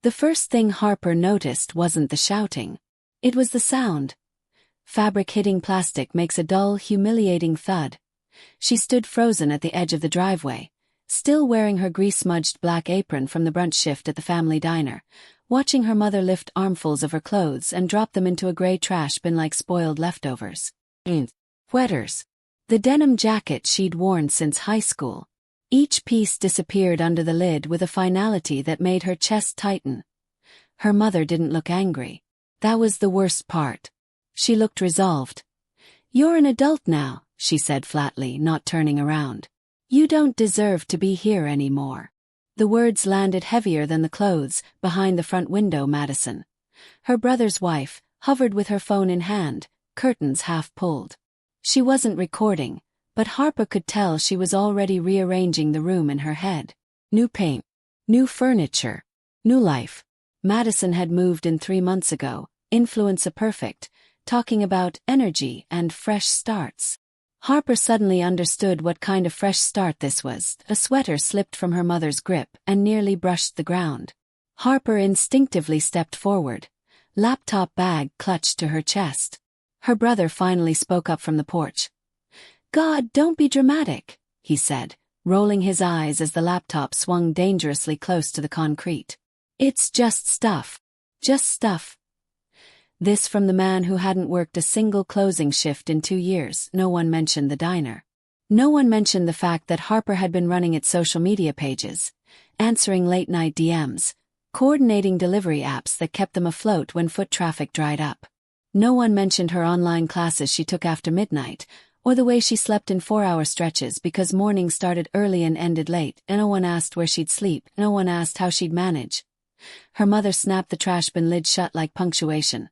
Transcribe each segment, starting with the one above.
The first thing Harper noticed wasn't the shouting. It was the sound. Fabric hitting plastic makes a dull, humiliating thud. She stood frozen at the edge of the driveway, still wearing her grease-smudged black apron from the brunch shift at the family diner, watching her mother lift armfuls of her clothes and drop them into a gray trash bin like spoiled leftovers. Sweaters. The denim jacket she'd worn since high school. Each piece disappeared under the lid with a finality that made her chest tighten. Her mother didn't look angry. That was the worst part. She looked resolved. "You're an adult now," she said flatly, not turning around. "You don't deserve to be here anymore." The words landed heavier than the clothes. Behind the front window, Madison, her brother's wife, hovered with her phone in hand, curtains half pulled. She wasn't recording, but Harper could tell she was already rearranging the room in her head. New paint, new furniture, new life. Madison had moved in 3 months ago, influenza perfect, talking about energy and fresh starts. Harper suddenly understood what kind of fresh start this was. A sweater slipped from her mother's grip and nearly brushed the ground. Harper instinctively stepped forward, laptop bag clutched to her chest. Her brother finally spoke up from the porch. "God, don't be dramatic," he said, rolling his eyes as the laptop swung dangerously close to the concrete. "It's just stuff. Just stuff." This from the man who hadn't worked a single closing shift in 2 years. No one mentioned the diner. No one mentioned the fact that Harper had been running its social media pages, answering late-night DMs, coordinating delivery apps that kept them afloat when foot traffic dried up. No one mentioned her online classes she took after midnight, or the way she slept in 4-hour stretches because mornings started early and ended late. No one asked where she'd sleep. No one asked how she'd manage. Her mother snapped the trash bin lid shut like punctuation.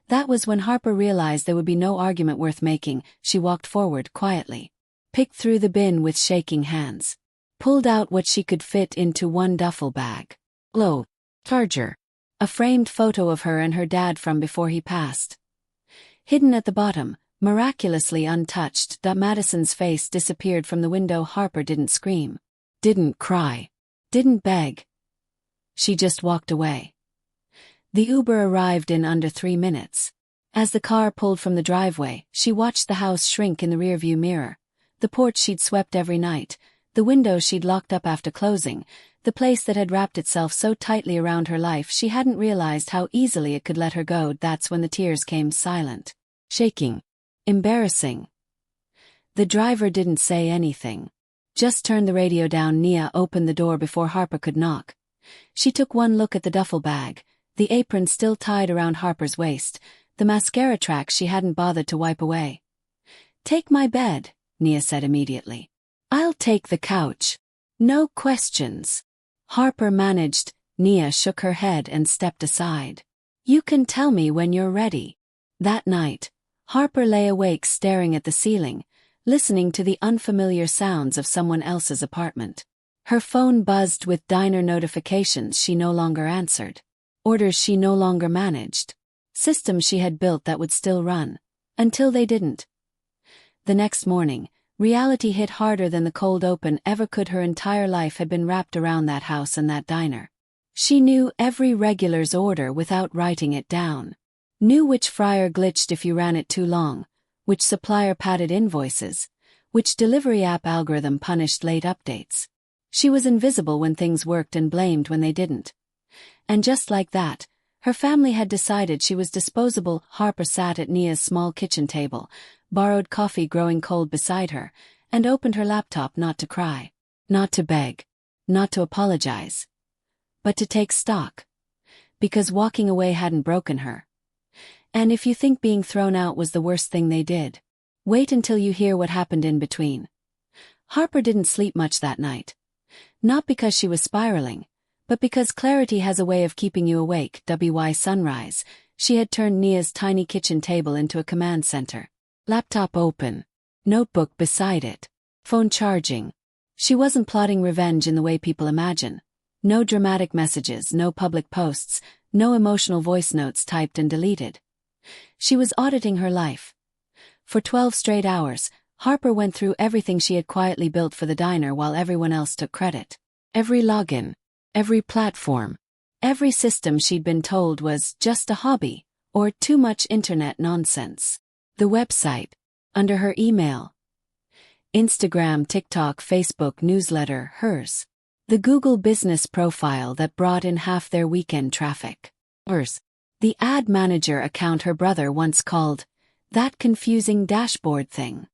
That was when Harper realized there would be no argument worth making. She walked forward quietly, picked through the bin with shaking hands, pulled out what she could fit into one duffel bag. Charger. A framed photo of her and her dad from before he passed. Hidden at the bottom, miraculously untouched. Madison's face disappeared from the window. Harper didn't scream, didn't cry, didn't beg. She just walked away. The Uber arrived in under 3 minutes. As the car pulled from the driveway, she watched the house shrink in the rearview mirror. The porch she'd swept every night, the windows she'd locked up after closing, the place that had wrapped itself so tightly around her life she hadn't realized how easily it could let her go. That's when the tears came, silent, shaking, embarrassing. The driver didn't say anything. Just turned the radio down. Nia opened the door before Harper could knock. She took one look at the duffel bag, the apron still tied around Harper's waist, the mascara tracks she hadn't bothered to wipe away. "Take my bed," Nia said immediately. "I'll take the couch. No questions." Harper managed. Nia shook her head and stepped aside. "You can tell me when you're ready." That night, Harper lay awake staring at the ceiling, listening to the unfamiliar sounds of someone else's apartment. Her phone buzzed with diner notifications she no longer answered. Orders she no longer managed. Systems she had built that would still run. Until they didn't. The next morning, reality hit harder than the cold open ever could. Her entire life had been wrapped around that house and that diner. She knew every regular's order without writing it down. Knew which fryer glitched if you ran it too long, which supplier padded invoices, which delivery app algorithm punished late updates. She was invisible when things worked and blamed when they didn't. And just like that, her family had decided she was disposable. Harper sat at Nia's small kitchen table, borrowed coffee growing cold beside her, and opened her laptop not to cry, not to beg, not to apologize, but to take stock. Because walking away hadn't broken her. And if you think being thrown out was the worst thing they did, wait until you hear what happened in between. Harper didn't sleep much that night. Not because she was spiraling, but because clarity has a way of keeping you awake. Sunrise, she had turned Nia's tiny kitchen table into a command center. Laptop open. Notebook beside it. Phone charging. She wasn't plotting revenge in the way people imagine. No dramatic messages, no public posts, no emotional voice notes typed and deleted. She was auditing her life. For 12 straight hours, Harper went through everything she had quietly built for the diner while everyone else took credit. Every login. Every platform, Every system she'd been told was just a hobby, or too much internet nonsense. The website, under her email. Instagram, TikTok, Facebook, newsletter, hers. The Google business profile that brought in half their weekend traffic. Hers. The ad manager account her brother once called, "that confusing dashboard thing."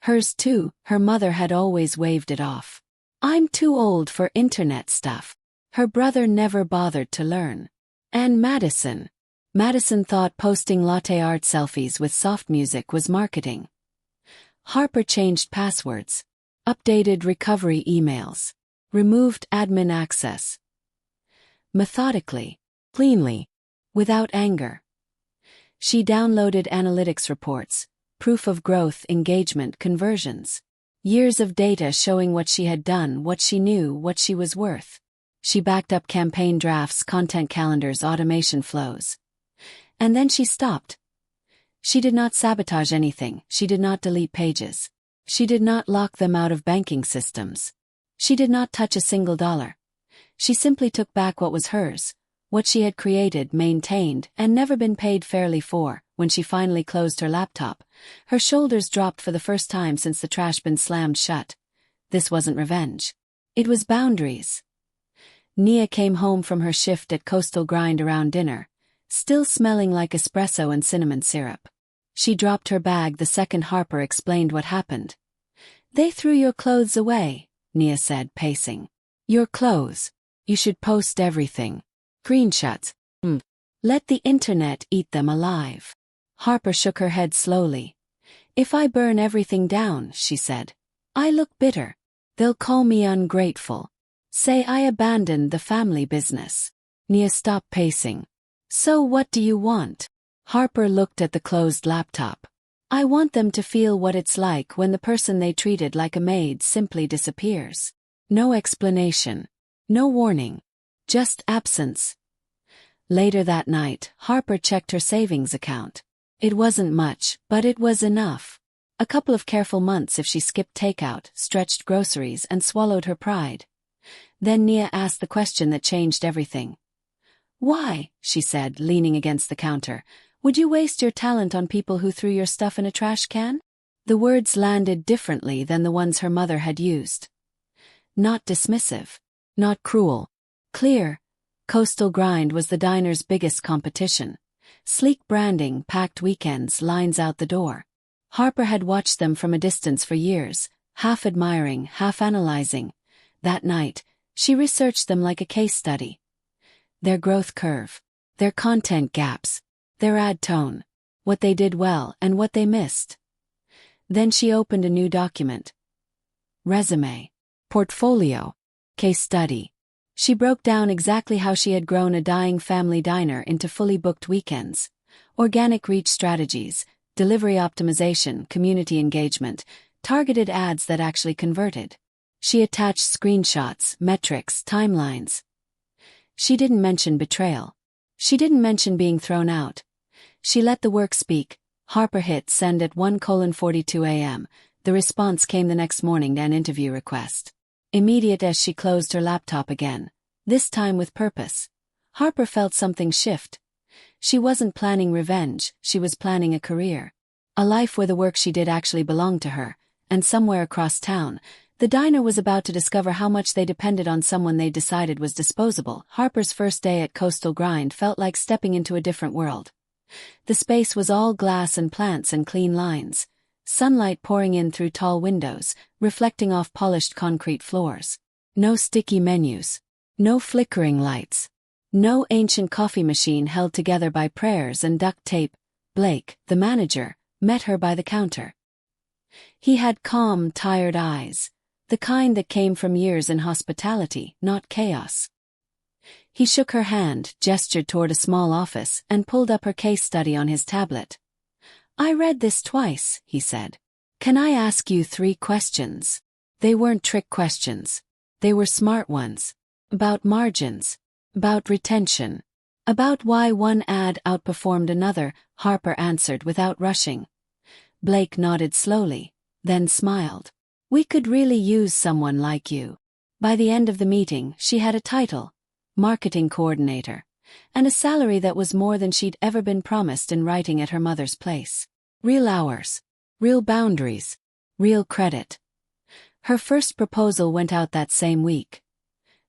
Hers too, her mother had always waved it off. "I'm too old for internet stuff." Her brother never bothered to learn. And Madison. Madison thought posting latte art selfies with soft music was marketing. Harper changed passwords, updated recovery emails, removed admin access. Methodically, cleanly, without anger. She downloaded analytics reports, proof of growth, engagement, conversions. Years of data showing what she had done, what she knew, what she was worth. She backed up campaign drafts, content calendars, automation flows. And then she stopped. She did not sabotage anything, she did not delete pages. She did not lock them out of banking systems. She did not touch a single dollar. She simply took back what was hers, what she had created, maintained, and never been paid fairly for. When she finally closed her laptop, her shoulders dropped for the first time since the trash bin slammed shut. This wasn't revenge. It was boundaries. Nia came home from her shift at Coastal Grind around dinner, still smelling like espresso and cinnamon syrup. She dropped her bag the second Harper explained what happened. "They threw your clothes away," Nia said, pacing. "Your clothes. You should post everything. Screenshots. Let the internet eat them alive." Harper shook her head slowly. "If I burn everything down," she said, "I look bitter. They'll call me ungrateful. Say I abandoned the family business." Nia stopped pacing. "So what do you want?" Harper looked at the closed laptop. "I want them to feel what it's like when the person they treated like a maid simply disappears. No explanation. No warning. Just absence." Later that night, Harper checked her savings account. It wasn't much, but it was enough. A couple of careful months if she skipped takeout, stretched groceries, and swallowed her pride. Then Nia asked the question that changed everything. "Why," she said, leaning against the counter, "would you waste your talent on people who threw your stuff in a trash can?" The words landed differently than the ones her mother had used. Not dismissive. Not cruel. Clear. Coastal Grind was the diner's biggest competition. Sleek branding, packed weekends, lines out the door. Harper had watched them from a distance for years, half admiring, half analyzing. That night, she researched them like a case study. Their growth curve, their content gaps, their ad tone, what they did well and what they missed. Then she opened a new document. Resume. Portfolio. Case study. She broke down exactly how she had grown a dying family diner into fully booked weekends. Organic reach strategies, delivery optimization, community engagement, targeted ads that actually converted. She attached screenshots, metrics, timelines. She didn't mention betrayal. She didn't mention being thrown out. She let the work speak. Harper hit send at 1:42 a.m. The response came the next morning, an interview request. Immediate as she closed her laptop again, this time with purpose. Harper felt something shift. She wasn't planning revenge, she was planning a career. A life where the work she did actually belonged to her, and somewhere across town, the diner was about to discover how much they depended on someone they decided was disposable. Harper's first day at Coastal Grind felt like stepping into a different world. The space was all glass and plants and clean lines. Sunlight pouring in through tall windows, reflecting off polished concrete floors. No sticky menus. No flickering lights. No ancient coffee machine held together by prayers and duct tape. Blake, the manager, met her by the counter. He had calm, tired eyes. The kind that came from years in hospitality, not chaos. He shook her hand, gestured toward a small office, and pulled up her case study on his tablet. "I read this twice," he said. "Can I ask you 3 questions?" They weren't trick questions. They were smart ones. About margins. About retention. About why one ad outperformed another, Harper answered without rushing. Blake nodded slowly, then smiled. "We could really use someone like you." By the end of the meeting, she had a title. marketing coordinator, and a salary that was more than she'd ever been promised in writing at her mother's place. Real hours, real boundaries, real credit. Her first proposal went out that same week.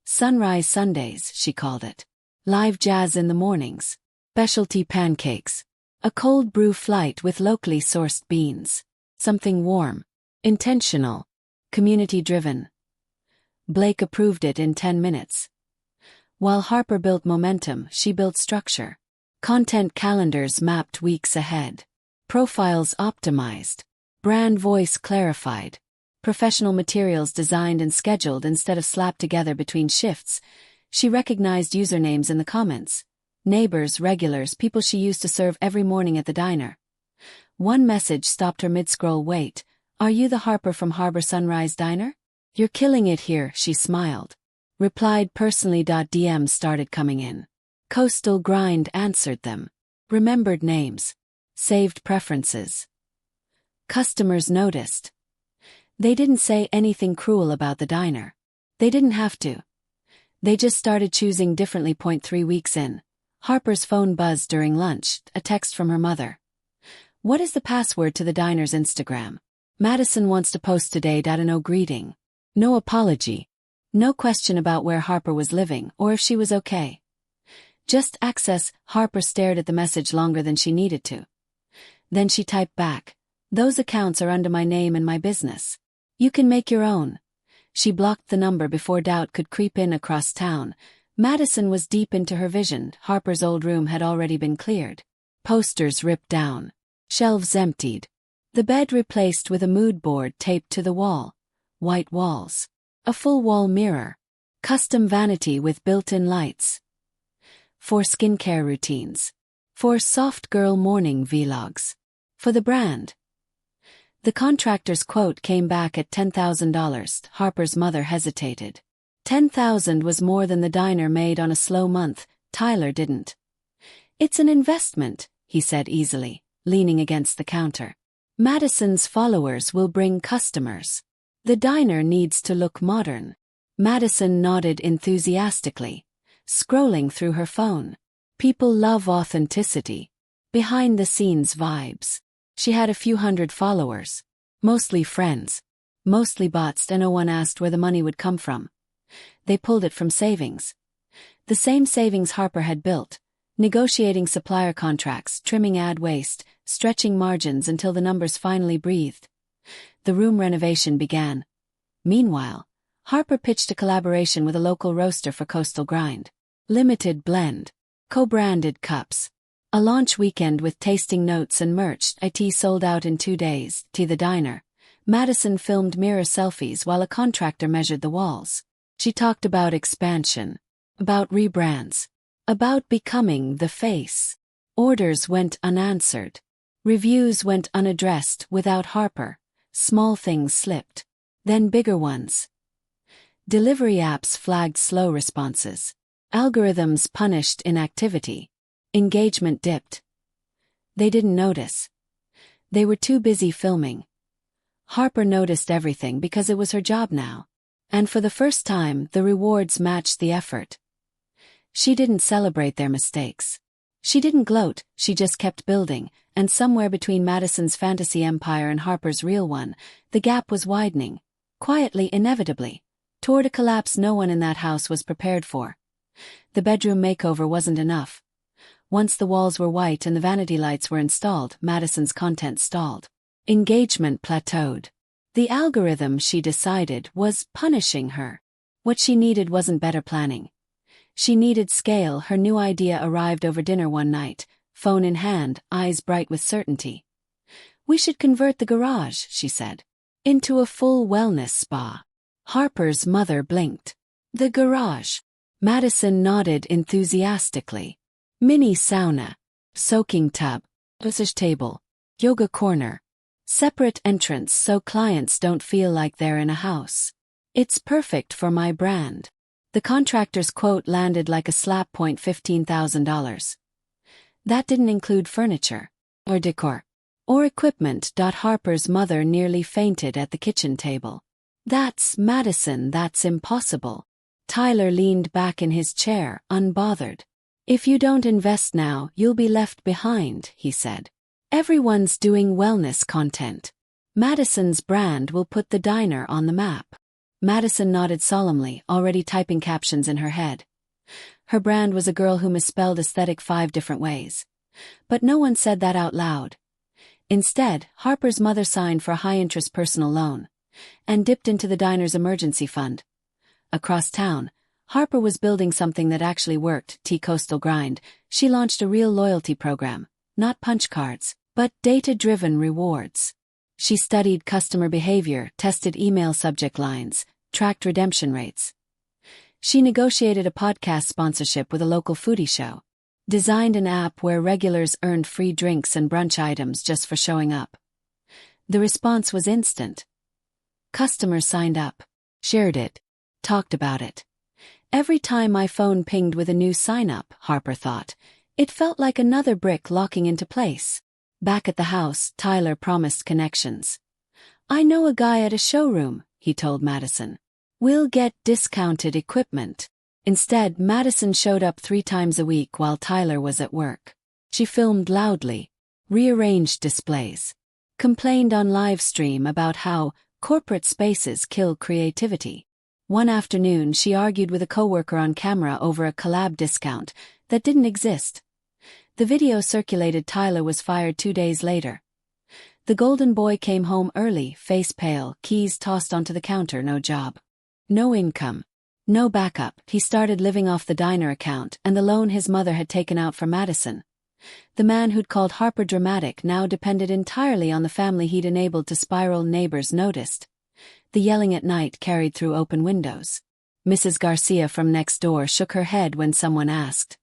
Sunrise Sundays, she called it. Live jazz in the mornings. Specialty pancakes. A cold brew flight with locally sourced beans. Something warm. Intentional. Community-driven. Blake approved it in 10 minutes. While Harper built momentum, she built structure. Content calendars mapped weeks ahead. Profiles optimized. Brand voice clarified. Professional materials designed and scheduled instead of slapped together between shifts. She recognized usernames in the comments. Neighbors, regulars, people she used to serve every morning at the diner. One message stopped her mid-scroll. Wait, are you the Harper from Harbor Sunrise Diner? You're killing it here, she smiled. Replied personally. DMs started coming in. Coastal Grind answered them. Remembered names. Saved preferences. Customers noticed. They didn't say anything cruel about the diner. They didn't have to. They just started choosing differently. 3 weeks in. Harper's phone buzzed during lunch, a text from her mother. What is the password to the diner's Instagram? Madison wants to post today. No greeting. No apology. No question about where Harper was living or if she was okay. Just access. Harper stared at the message longer than she needed to. Then she typed back. Those accounts are under my name and my business. You can make your own. She blocked the number before doubt could creep in across town. Madison was deep into her vision. Harper's old room had already been cleared. Posters ripped down. Shelves emptied. The bed replaced with a mood board taped to the wall. White walls. A full-wall mirror. Custom vanity with built-in lights. 4 skincare routines. 4 soft girl morning vlogs. For the brand. The contractor's quote came back at $10,000. Harper's mother hesitated. $10,000 was more than the diner made on a slow month. Tyler didn't. It's an investment, he said easily, leaning against the counter. Madison's followers will bring customers. The diner needs to look modern. Madison nodded enthusiastically, scrolling through her phone. People love authenticity. Behind-the-scenes vibes. She had a few hundred followers. Mostly friends. Mostly bots, and no one asked where the money would come from. They pulled it from savings. The same savings Harper had built, negotiating supplier contracts, trimming ad waste, stretching margins until the numbers finally breathed. The room renovation began. Meanwhile, Harper pitched a collaboration with a local roaster for Coastal Grind. Limited blend. Co-branded cups. A launch weekend with tasting notes and merch. IT sold out in 2 days. The diner. Madison filmed mirror selfies while a contractor measured the walls. She talked about expansion. About rebrands. About becoming the face. Orders went unanswered. Reviews went unaddressed. Without Harper, small things slipped. Then bigger ones. Delivery apps flagged slow responses. Algorithms punished inactivity. Engagement dipped. They didn't notice. They were too busy filming. Harper noticed everything because it was her job now. And for the first time, the rewards matched the effort. She didn't celebrate their mistakes. She didn't gloat, she just kept building, and somewhere between Madison's fantasy empire and Harper's real one, the gap was widening, quietly, inevitably, toward a collapse no one in that house was prepared for. The bedroom makeover wasn't enough. Once the walls were white and the vanity lights were installed, Madison's content stalled. Engagement plateaued. The algorithm, she decided, was punishing her. What she needed wasn't better planning. She needed scale. Her new idea arrived over dinner one night, phone in hand, eyes bright with certainty. We should convert the garage, she said, into a full wellness spa. Harper's mother blinked. The garage. Madison nodded enthusiastically. Mini sauna. Soaking tub. Massage table. Yoga corner. Separate entrance so clients don't feel like they're in a house. It's perfect for my brand. The contractor's quote landed like a slap. $15,000. That didn't include furniture, or decor, or equipment. Harper's mother nearly fainted at the kitchen table. That's Madison, that's impossible. Tyler leaned back in his chair, unbothered. "If you don't invest now, you'll be left behind," he said. "Everyone's doing wellness content. Madison's brand will put the diner on the map." Madison nodded solemnly, already typing captions in her head. Her brand was a girl who misspelled aesthetic 5 different ways. But no one said that out loud. Instead, Harper's mother signed for a high-interest personal loan and dipped into the diner's emergency fund. Across town, Harper was building something that actually worked, Coastal Grind. She launched a real loyalty program, not punch cards, but data-driven rewards. She studied customer behavior, tested email subject lines, tracked redemption rates. She negotiated a podcast sponsorship with a local foodie show, designed an app where regulars earned free drinks and brunch items just for showing up. The response was instant. Customers signed up, shared it, talked about it. Every time my phone pinged with a new sign-up, Harper thought, it felt like another brick locking into place. Back at the house, Tyler promised connections. "I know a guy at a showroom," he told Madison. "We'll get discounted equipment." Instead, Madison showed up 3 times a week while Tyler was at work. She filmed loudly, rearranged displays, complained on live stream about how corporate spaces kill creativity. One afternoon, she argued with a coworker on camera over a collab discount that didn't exist. The video circulated. Tyler was fired 2 days later. The golden boy came home early, face pale, keys tossed onto the counter, no job. No income. No backup. He started living off the diner account and the loan his mother had taken out for Madison. The man who'd called Harper dramatic now depended entirely on the family he'd enabled to spiral. Neighbors noticed. The yelling at night carried through open windows. Mrs. Garcia from next door shook her head when someone asked.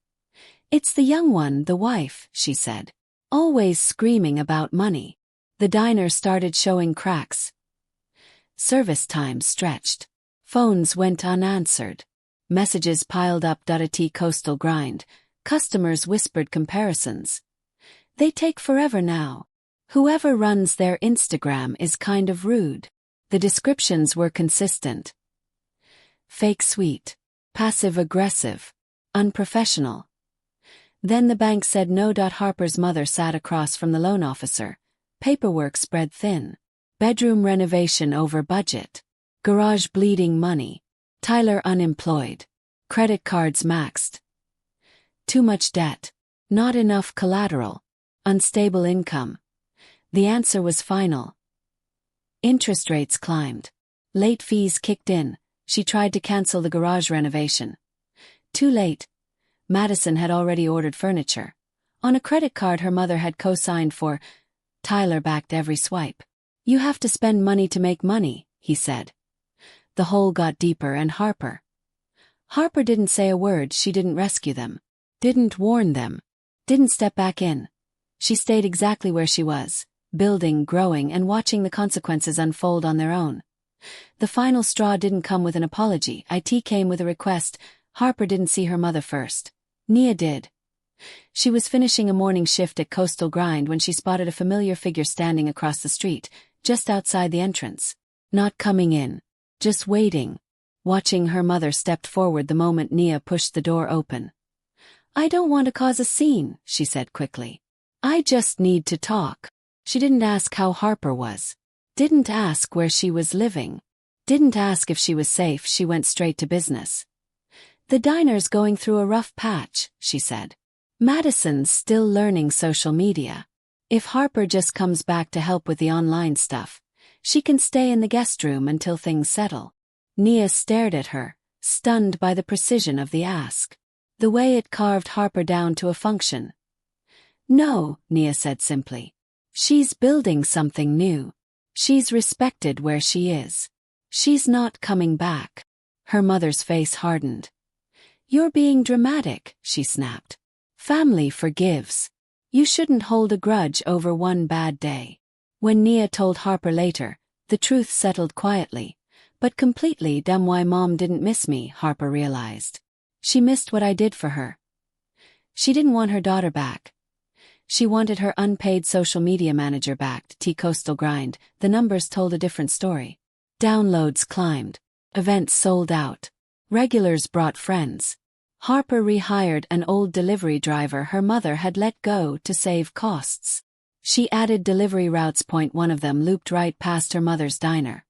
"It's the young one, the wife," she said. "Always screaming about money." The diner started showing cracks. Service times stretched. Phones went unanswered. Messages piled up. A Coastal Grind. Customers whispered comparisons. "They take forever now. Whoever runs their Instagram is kind of rude." The descriptions were consistent. Fake sweet. Passive-aggressive. Unprofessional. Then the bank said no. Harper's mother sat across from the loan officer. Paperwork spread thin. Bedroom renovation over budget. Garage bleeding money. Tyler unemployed. Credit cards maxed. Too much debt. Not enough collateral. Unstable income. The answer was final. Interest rates climbed. Late fees kicked in. She tried to cancel the garage renovation. Too late. Madison had already ordered furniture. On a credit card her mother had co-signed for. Tyler backed every swipe. "You have to spend money to make money," he said. The hole got deeper and Harper didn't say a word. She didn't rescue them. Didn't warn them. Didn't step back in. She stayed exactly where she was, building, growing, and watching the consequences unfold on their own. The final straw didn't come with an apology. It came with a request. Harper didn't see her mother first. Nia did. She was finishing a morning shift at Coastal Grind when she spotted a familiar figure standing across the street, just outside the entrance. Not coming in. Just waiting. Watching. Her mother stepped forward the moment Nia pushed the door open. "I don't want to cause a scene," she said quickly. "I just need to talk." She didn't ask how Harper was. Didn't ask where she was living. Didn't ask if she was safe. She went straight to business. "The diner's going through a rough patch," she said. "Madison's still learning social media. If Harper just comes back to help with the online stuff, she can stay in the guest room until things settle." Nia stared at her, stunned by the precision of the ask. The way it carved Harper down to a function. "No," Nia said simply. "She's building something new. She's respected where she is. She's not coming back." Her mother's face hardened. "You're being dramatic," she snapped. "Family forgives. You shouldn't hold a grudge over one bad day." When Nia told Harper later, the truth settled quietly, but completely. "Damn, why Mom didn't miss me," Harper realized. She missed what I did for her. She didn't want her daughter back. She wanted her unpaid social media manager back. Coastal Grind. The numbers told a different story. Downloads climbed. Events sold out. Regulars brought friends. Harper rehired an old delivery driver her mother had let go to save costs. She added delivery routes. One of them looped right past her mother's diner.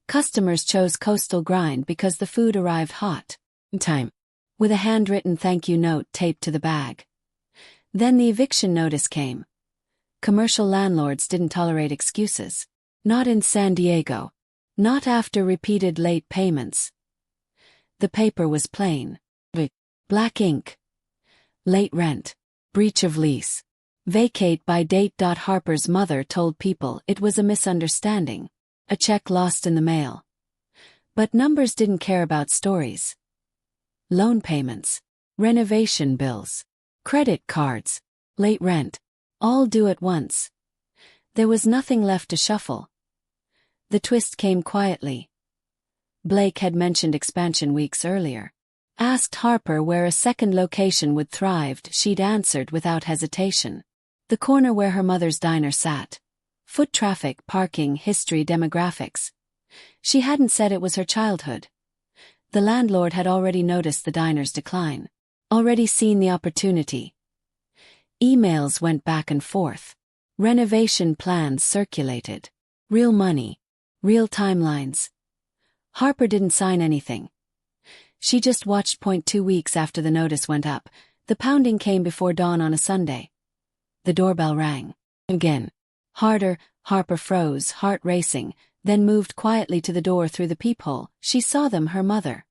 Customers chose Coastal Grind because the food arrived hot in time, with a handwritten thank you note taped to the bag. Then the eviction notice came. Commercial landlords didn't tolerate excuses. Not in San Diego. Not after repeated late payments. The paper was plain. Black ink. Late rent. Breach of lease. Vacate by date. Harper's mother told people it was a misunderstanding. A check lost in the mail. But numbers didn't care about stories. Loan payments. Renovation bills. Credit cards. Late rent. All due at once. There was nothing left to shuffle. The twist came quietly. Blake had mentioned expansion weeks earlier. Asked Harper where a second location would thrive. She'd answered without hesitation. The corner where her mother's diner sat. Foot traffic, parking, history, demographics. She hadn't said it was her childhood. The landlord had already noticed the diner's decline. Already seen the opportunity. Emails went back and forth. Renovation plans circulated. Real money. Real timelines. Harper didn't sign anything. She just watched. 2 weeks after the notice went up, the pounding came before dawn on a Sunday. The doorbell rang. Again. Harder. Harper froze, heart racing, then moved quietly to the door through the peephole. She saw them, her mother.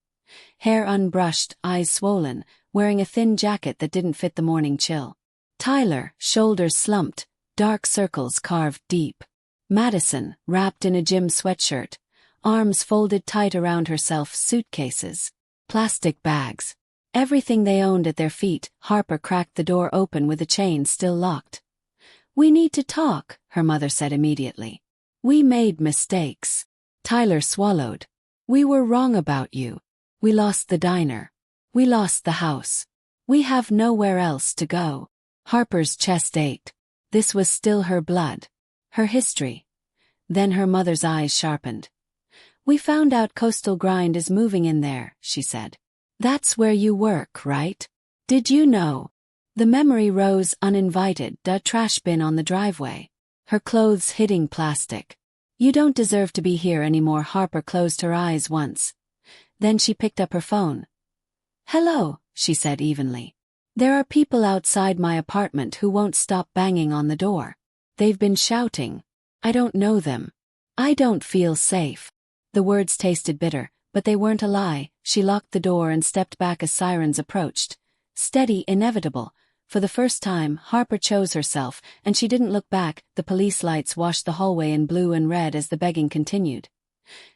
Hair unbrushed, eyes swollen, wearing a thin jacket that didn't fit the morning chill. Tyler, shoulders slumped, dark circles carved deep. Madison, wrapped in a gym sweatshirt, arms folded tight around herself, suitcases. Plastic bags. Everything they owned at their feet. Harper cracked the door open with the chain still locked. "We need to talk," her mother said immediately. "We made mistakes." Tyler swallowed. "We were wrong about you. We lost the diner. We lost the house. We have nowhere else to go." Harper's chest ached. This was still her blood. Her history. Then her mother's eyes sharpened. "We found out Coastal Grind is moving in there," she said. "That's where you work, right? Did you know?" The memory rose uninvited. The trash bin on the driveway. Her clothes hitting plastic. "You don't deserve to be here anymore." Harper closed her eyes once. Then she picked up her phone. "Hello," she said evenly. "There are people outside my apartment who won't stop banging on the door. They've been shouting. I don't know them. I don't feel safe." The words tasted bitter, but they weren't a lie. She locked the door and stepped back as sirens approached. Steady, inevitable. For the first time, Harper chose herself, and she didn't look back. The police lights washed the hallway in blue and red as the begging continued.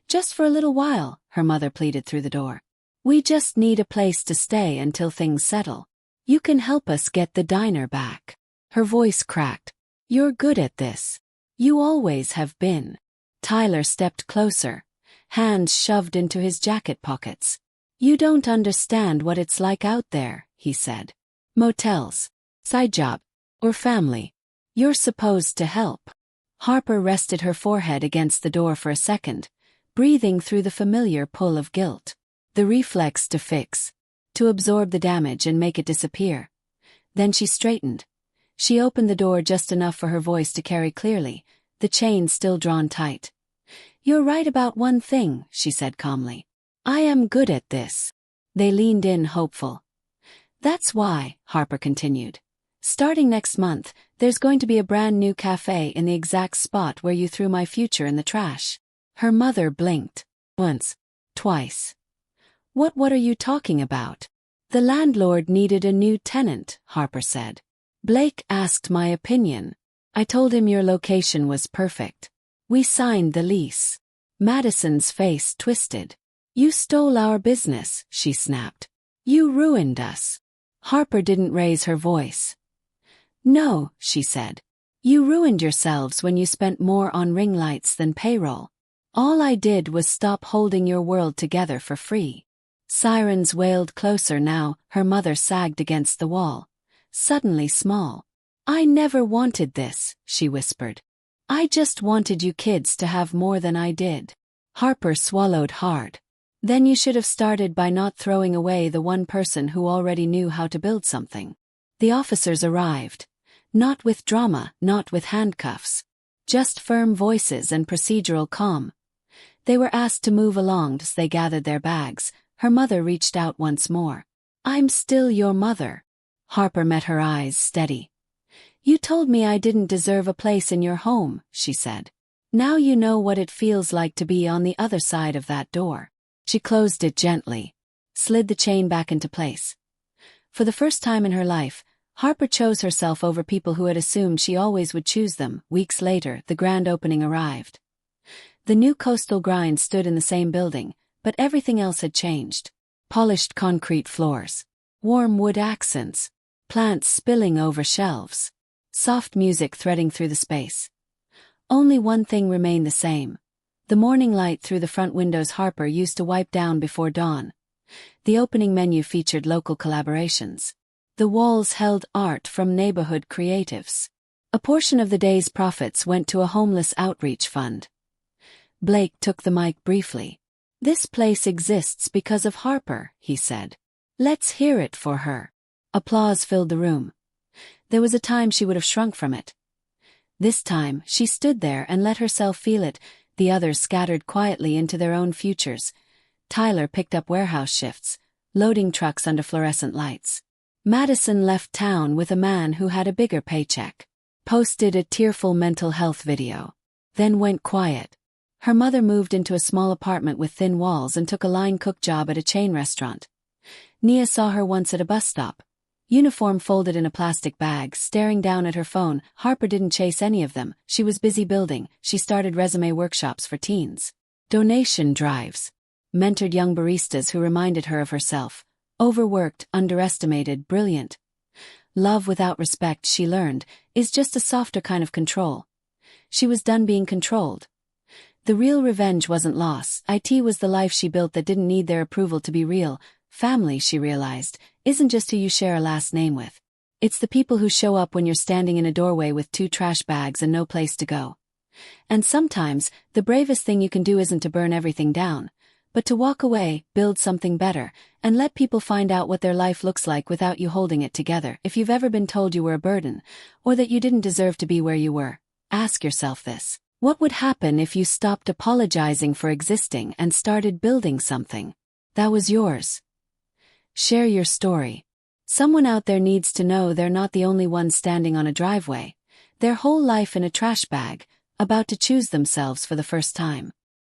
"Just for a little while," her mother pleaded through the door. "We just need a place to stay until things settle. You can help us get the diner back." Her voice cracked. "You're good at this. You always have been." Tyler stepped closer, hands shoved into his jacket pockets. "You don't understand what it's like out there," he said. "Motels, side job, or family. You're supposed to help." Harper rested her forehead against the door for a second, breathing through the familiar pull of guilt. The reflex to fix, to absorb the damage and make it disappear. Then she straightened. She opened the door just enough for her voice to carry clearly, the chain still drawn tight. "You're right about one thing," she said calmly. "I am good at this." They leaned in, hopeful. "That's why," Harper continued. "Starting next month, there's going to be a brand new cafe in the exact spot where you threw my future in the trash." Her mother blinked. Once. Twice. What are you talking about?" "The landlord needed a new tenant," Harper said. "Blake asked my opinion. I told him your location was perfect. We signed the lease." Madison's face twisted. "You stole our business," she snapped. "You ruined us." Harper didn't raise her voice. "No," she said. "You ruined yourselves when you spent more on ring lights than payroll. All I did was stop holding your world together for free." Sirens wailed closer now. Her mother sagged against the wall, suddenly small. "I never wanted this," she whispered. "I just wanted you kids to have more than I did." Harper swallowed hard. Then you should have started by not throwing away the one person who already knew how to build something. The officers arrived. Not with drama, not with handcuffs. Just firm voices and procedural calm. They were asked to move along as they gathered their bags. Her mother reached out once more. "I'm still your mother." Harper met her eyes steady. "You told me I didn't deserve a place in your home," she said. "Now you know what it feels like to be on the other side of that door." She closed it gently, slid the chain back into place. For the first time in her life, Harper chose herself over people who had assumed she always would choose them. Weeks later, the grand opening arrived. The new coastal grind stood in the same building, but everything else had changed. Polished concrete floors, warm wood accents, plants spilling over shelves, soft music threading through the space. Only one thing remained the same. The morning light through the front windows Harper used to wipe down before dawn. The opening menu featured local collaborations. The walls held art from neighborhood creatives. A portion of the day's profits went to a homeless outreach fund. Blake took the mic briefly. "This place exists because of Harper," he said. "Let's hear it for her." Applause filled the room. There was a time she would have shrunk from it. This time, she stood there and let herself feel it. The others scattered quietly into their own futures. Tyler picked up warehouse shifts, loading trucks under fluorescent lights. Madison left town with a man who had a bigger paycheck. Posted a tearful mental health video. Then went quiet. Her mother moved into a small apartment with thin walls and took a line cook job at a chain restaurant. Nia saw her once at a bus stop. Uniform folded in a plastic bag, staring down at her phone. Harper didn't chase any of them. She was busy building. She started resume workshops for teens. Donation drives. Mentored young baristas who reminded her of herself. Overworked, underestimated, brilliant. Love without respect, she learned, is just a softer kind of control. She was done being controlled. The real revenge wasn't loss. It was the life she built that didn't need their approval to be real. Family, she realized, isn't just who you share a last name with. It's the people who show up when you're standing in a doorway with 2 trash bags and no place to go. And sometimes, the bravest thing you can do isn't to burn everything down, but to walk away, build something better, and let people find out what their life looks like without you holding it together. If you've ever been told you were a burden, or that you didn't deserve to be where you were, ask yourself this. What would happen if you stopped apologizing for existing and started building something that was yours? Share your story. Someone out there needs to know they're not the only one standing on a driveway, their whole life in a trash bag, about to choose themselves for the first time.